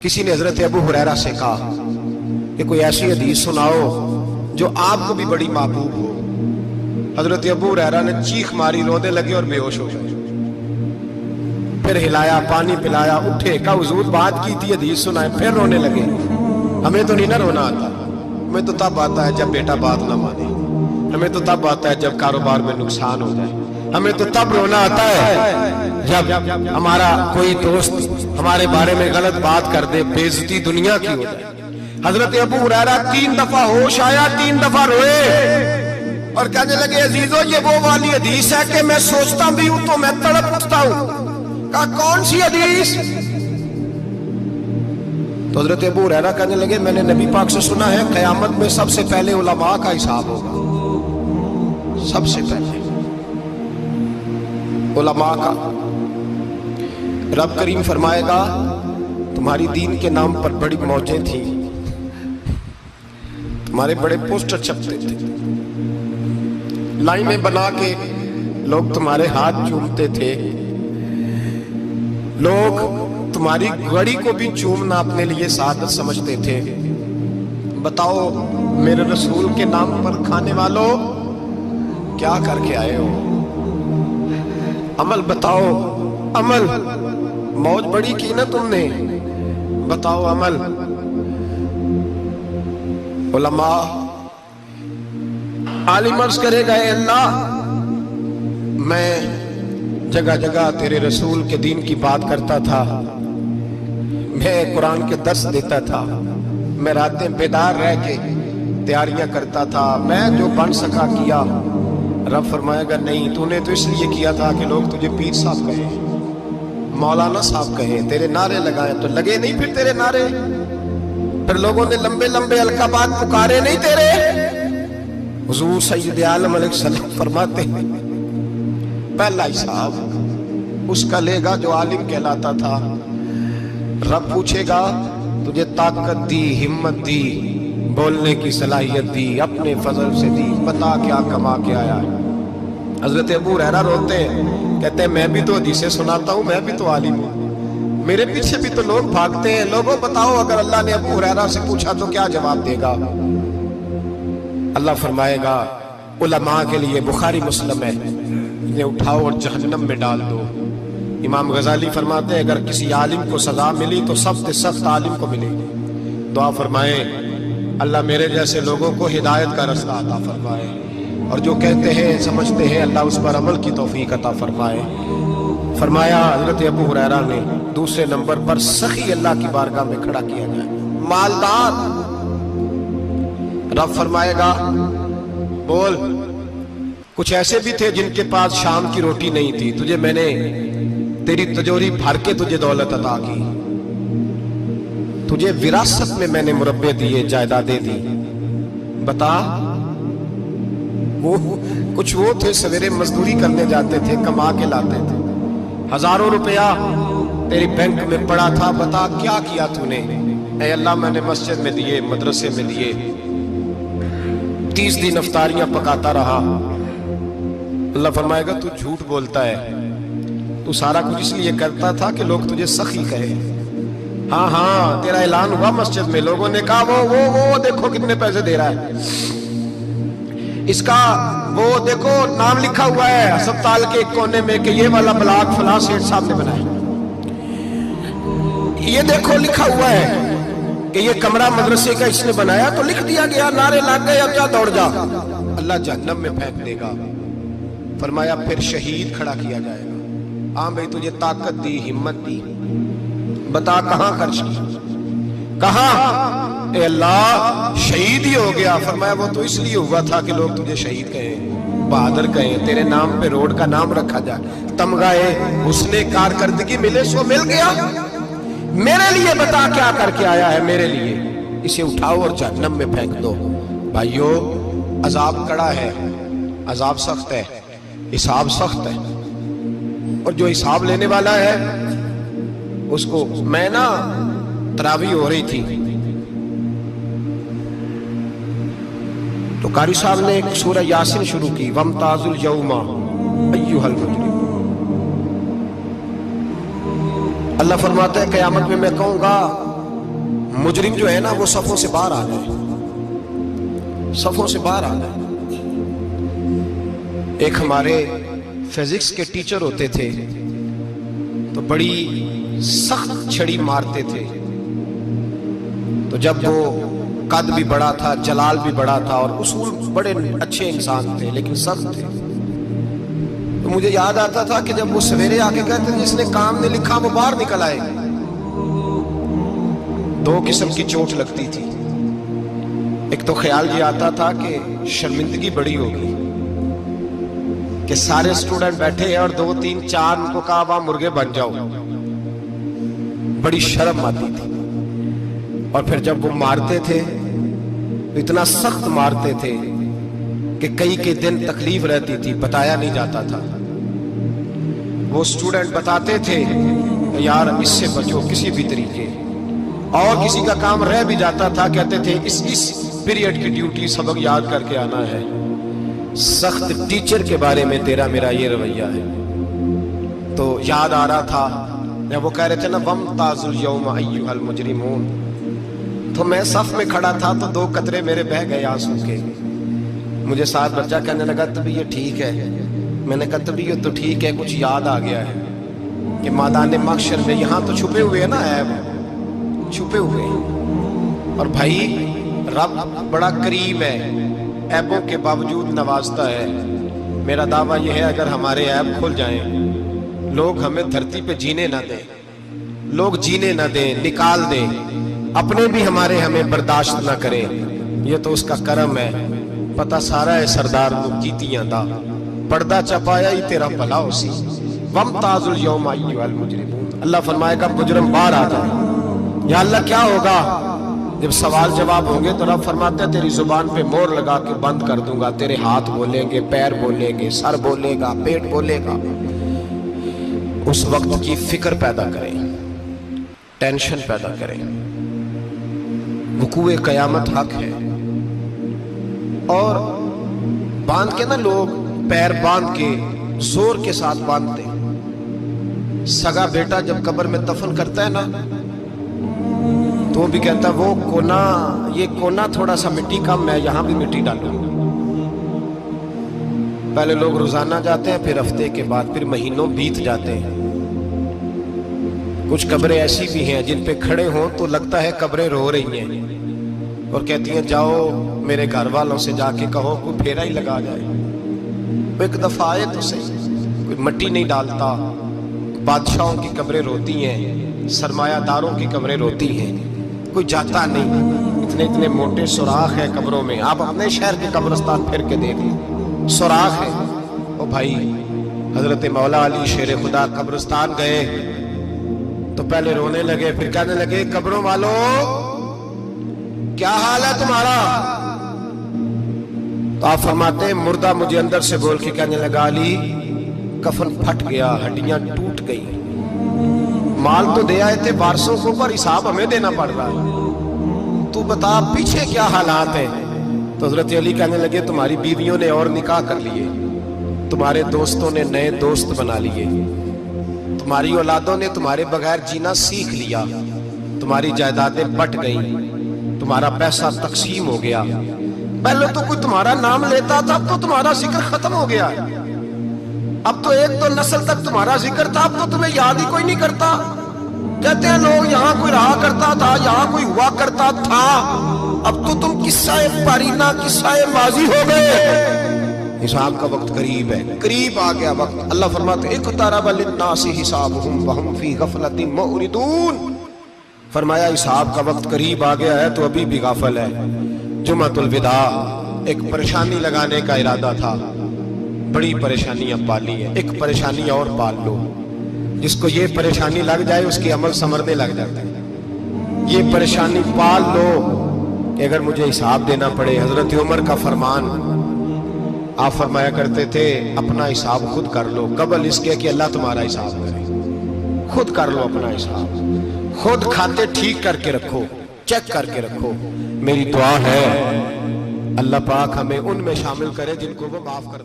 किसी ने हजरत अबू हुरैरा से कहा कि कोई ऐसी हदीस सुनाओ जो आपको भी बड़ी महबूब हो। हजरत अबू हुरैरा ने चीख मारी, रोने लगे और बेहोश हो गए। फिर हिलाया, पानी पिलाया, उठे, कहा हुजूर बात की थी, हदीस सुनाए। फिर रोने लगे। हमें तो नहीं ना रोना आता, हमें तो तब आता है जब बेटा बात ना माने, हमें तो तब आता है जब कारोबार में नुकसान हो जाए, हमें तो तब रोना आता है जब हमारा कोई दोस्त हमारे बारे में गलत बात कर दे, बेइज्जती दुनिया की हो जाए। हजरत अबू हुरैरा 3 दफा होश आया, 3 दफा रोए और कहने लगे अजीजों ये वो वाली हदीस है कि मैं सोचता भी हूं तो मैं तड़प उठता हूं। कहा कौन सी हदीस? तो हजरत अबू हुरैरा कहने लगे मैंने नबी पाक से सुना है क़यामत में सबसे पहले उलमा का हिसाब होगा, सबसे पहले उलमा का। रब करीम फरमाएगा तुम्हारी दीन के नाम पर बड़ी मौजें थी, तुम्हारे बड़े पोस्टर छपते थे, लाइनें बना के लोग तुम्हारे हाथ चूमते थे, लोग तुम्हारी घड़ी को भी चूमना अपने लिए सादत समझते थे। बताओ मेरे रसूल के नाम पर खाने वालों क्या करके आए हो? अमल बताओ, अमल। मौज बड़ी की ना तुमने, बताओ अमल। उलमा आलिम अर्ज करेगा अल्लाह मैं जगह जगह तेरे रसूल के दीन की बात करता था, मैं कुरान के दर्स देता था, मैं रातें बेदार रह के तैयारियां करता था, मैं जो बन सका किया। रब फरमाएगा नहीं, तूने तो इसलिए किया था कि लोग तुझे पीर साहब कहे, मौलाना साहब कहे, तेरे नारे लगाए तो लगे नहीं फिर तेरे नारे, फिर लोगों ने लंबे लंबे अलकाबात पुकारे नहीं तेरे। हुजूर सैयद आलम अलैहिस्सलाम फरमाते हैं पहला हिसाब उसका लेगा जो आलिम कहलाता था। रब पूछेगा तुझे ताकत दी, हिम्मत दी, बोलने की सलाहियत दी, अपने फजल से दी, बता क्या कमा के आया है। हजरत अबू हुरैरा रोते हैं, कहते हैं मैं भी तो हदीसें सुनाता हूं, मैं भी तो आलिम हूं, मेरे पीछे भी तो लोग भागते हैं। लोगों बताओ अगर अल्लाह ने अबू हुरैरा से पूछा तो क्या जवाब देगा? अल्लाह फरमाएगा उलमा के लिए बुखारी मुस्लिम है, इन्हें उठाओ और जहन्नम में डाल दो। इमाम गजाली फरमाते हैं अगर किसी आलिम को सजा मिली तो सबसे सख्त आलिम को मिलेगी। दुआ फरमाए अल्लाह मेरे जैसे लोगों को हिदायत का रास्ता अता फरमाए, और जो कहते हैं समझते हैं अल्लाह उस पर अमल की तौफीक अता फरमाए। फरमाया हजरत अबू हुरैरा ने दूसरे नंबर पर सखी अल्लाह की बारगाह में खड़ा किया जाए, मालदार। रब फरमाएगा बोल कुछ ऐसे भी थे जिनके पास शाम की रोटी नहीं थी, तुझे मैंने तेरी तिजोरी भर के तुझे दौलत अता की, तुझे विरासत में मैंने मुरब्बे दिए, जायदादें दी। बता वो कुछ वो थे सवेरे मजदूरी करने जाते थे, कमा के लाते थे, हजारों रुपया तेरी बैंक में पड़ा था, बता क्या किया तूने? ऐ अल्लाह मैंने मस्जिद में दिए, मदरसे में दिए, 30 दिन इफ्तारियां पकाता रहा। अल्लाह फरमाएगा तू झूठ बोलता है, तू सारा कुछ इसलिए करता था कि लोग तुझे सखी कहे। हाँ हाँ तेरा ऐलान हुआ मस्जिद में, लोगों ने कहा वो देखो कितने पैसे दे रहा है, इसका वो देखो नाम लिखा हुआ है अस्पताल के एक कोने में कि ये वाला ब्लॉक फलां सेठ साहब ने बनाया, ये देखो लिखा हुआ है कि ये कमरा मदरसे का इसने बनाया, तो लिख दिया गया, नारे लग गए, अब जा दौड़ जा। अल्लाह जहन्नम में फेंक देगा। फरमाया फिर शहीद खड़ा किया जाएगा। हाँ भाई तुझे ताकत दी, हिम्मत दी, बता कहां खर्च की, कहां? ए अल्लाह शहीद ही हो गया। फरमाया वो तो इसलिए हुआ था कि लोग तुझे शहीद कहे, बहादुर कहे, तेरे नाम पे रोड का नाम रखा जाए, तमगाए हुस्ने कारकर्दगी मिले, सो मिल गया। मेरे लिए बता क्या करके आया है मेरे लिए? इसे उठाओ और जहन्नम में फेंक दो। भाइयों अजाब कड़ा है, अजाब सख्त है, हिसाब सख्त है, और जो हिसाब लेने वाला है उसको। मैं ना तरावी हो रही थी तो कारी साहब ने एक सूरह यासीन शुरू की, वमताजुल यौमा अय्युहल मुजरिम। अल्लाह फरमाता है क़यामत में मैं कहूँगा मुजरिम जो है ना वो सफों से बाहर आ गए, सफों से बाहर आ गए। एक हमारे फिजिक्स के टीचर होते थे तो बड़ी सख्त छड़ी मारते थे। तो जब वो कद भी बड़ा था, जलाल भी बड़ा था और उसूल बड़े अच्छे इंसान थे लेकिन सख्त थे, तो मुझे याद आता था कि जब वो सवेरे आके कहते थे जिसने काम ने लिखा वो बाहर निकल आए। दो किस्म की चोट लगती थी। एक तो ख्याल ये आता था कि शर्मिंदगी बड़ी होगी कि सारे स्टूडेंट बैठे हैं और 2 3 4 उनको कहा वहां मुर्गे बन जाओ, बड़ी शर्म आती थी। और फिर जब वो मारते थे इतना सख्त मारते थे कि कई दिन तकलीफ रहती थी, बताया नहीं जाता था। वो स्टूडेंट बताते थे यार इससे बचो किसी भी तरीके, और किसी का काम रह भी जाता था कहते थे इस पीरियड की ड्यूटी सबक याद करके आना है। सख्त टीचर के बारे में तेरा मेरा ये रवैया है। तो याद आ रहा था जब वो कह रहे थे ना वमताजुल यौम अय्युहल मुजरिमून, तो मैं सफ में खड़ा था तो 2 कतरे मेरे बह गए आंसू के। मुझे साथ बच्चा कहने लगा तभी ये ठीक है। मैंने कहा तभी ये तो ठीक है, कुछ याद आ गया है कि मैदान महशर में यहाँ तो छुपे हुए हैं ना ऐब, छुपे हुए हैं। और भाई रब बड़ा करीम है, ऐबों के बावजूद नवाजता है। मेरा दावा यह है अगर हमारे ऐब खुल जाएं, लोग हमें धरती पे जीने ना दें, लोग जीने ना दें, निकाल दें, अपने भी हमें बर्दाश्त ना करें, ये तो उसका करम है। पता सारा है सरदार नु कीतियां दा, पर्दा चपाया ही तेरा भला होसी। वमताजुल यौम अय्युहल मुजरिमून, अल्लाह फरमाएगा मुजरिम बाहर आ जाए। या अल्लाह क्या होगा जब सवाल जवाब होंगे तो रब फरमाते हैं तेरी जुबान पे मोहर लगा के बंद कर दूंगा, तेरे हाथ बोलेंगे, पैर बोलेंगे, सर बोलेगा, पेट बोलेगा। उस वक्त की फिक्र पैदा करें, टेंशन पैदा करें। वकूए कयामत हक है। और बांध के ना लोग पैर बांध के जोर के साथ बांधते। सगा बेटा जब कब्र में दफन करता है ना तो भी कहता वो कोना, ये कोना थोड़ा सा मिट्टी कम है, यहां भी मिट्टी डालो। पहले लोग रोजाना जाते हैं, फिर हफ्ते के बाद, फिर महीनों बीत जाते हैं। कुछ कब्रें ऐसी भी हैं जिन पे खड़े हों तो लगता है कब्रें रो रही हैं और कहती हैं जाओ मेरे घर वालों से जाके कहो कोई फेरा ही लगा जाए। वो एक दफा आए तो सही, कोई मट्टी नहीं डालता। बादशाहों की कब्रें रोती हैं, सरमायादारों की कब्रें रोती हैं, कोई जाता नहीं। इतने मोटे सुराख है कब्रों में, आप अपने शहर के कब्रिस्तान फिर के देख लो, सुराख है। ओ भाई हजरत मौला अली शेर खुदा कब्रिस्तान गए तो पहले रोने लगे, फिर कहने लगे कब्रों वालों क्या हाल है तुम्हारा? तो आप फरमाते हैं मुर्दा मुझे अंदर से बोल के कहने लगा अली कफन फट गया, हड्डियां टूट गई, माल तो दे आए थे वारसों को पर हिसाब हमें देना पड़ रहा है, तू बता पीछे क्या हालात हैं? तो हजरत अली कहने लगे तुम्हारी बीवियों ने और निकाह कर लिए, तुम्हारे दोस्तों ने नए दोस्त बना लिए, तुम्हारी औलादों ने तुम्हारे बगैर जीना सीख लिया, तुम्हारी जायदादें बट गईं, तुम्हारा पैसा तकसीम हो गया। पहले तो कोई तुम्हारा नाम लेता था, अब तो तुम्हारा जिक्र खत्म हो गया। अब तो एक तो नस्ल तक तुम्हारा जिक्र था, अब तो तुम्हें याद ही कोई नहीं करता। कहते हैं लोग यहाँ कोई रहा करता था, यहाँ कोई हुआ करता था, अब तो तुम किस्सा पारीना, किस्सा माजी हो गए। हिसाब का वक्त करीब है, करीब आ गया वक्त। अल्लाह फरमाते इक़्तरब लिन्नासि हिसाबुहुम वहुम फी गफलतिन मुअरिदून, फरमाया हिसाब का वक्त करीब आ गया है तो अभी भी गाफल है। जुमातुल विदा एक परेशानी लगाने का इरादा था, बड़ी परेशानियां पाली है, एक परेशानी और पाल लो। जिसको ये परेशानी लग जाए उसके अमल समरने लग जाते हैं। ये परेशानी पाल लो कि अगर मुझे हिसाब देना पड़े। हजरत उमर का फरमान, आप फरमाया करते थे अपना हिसाब खुद कर लो, कबल इसके कि अल्लाह तुम्हारा हिसाब करे। खुद कर लो अपना हिसाब, खुद खाते ठीक करके रखो, चेक करके रखो। मेरी दुआ है अल्लाह पाक हमें उनमें शामिल करे जिनको वो माफ कर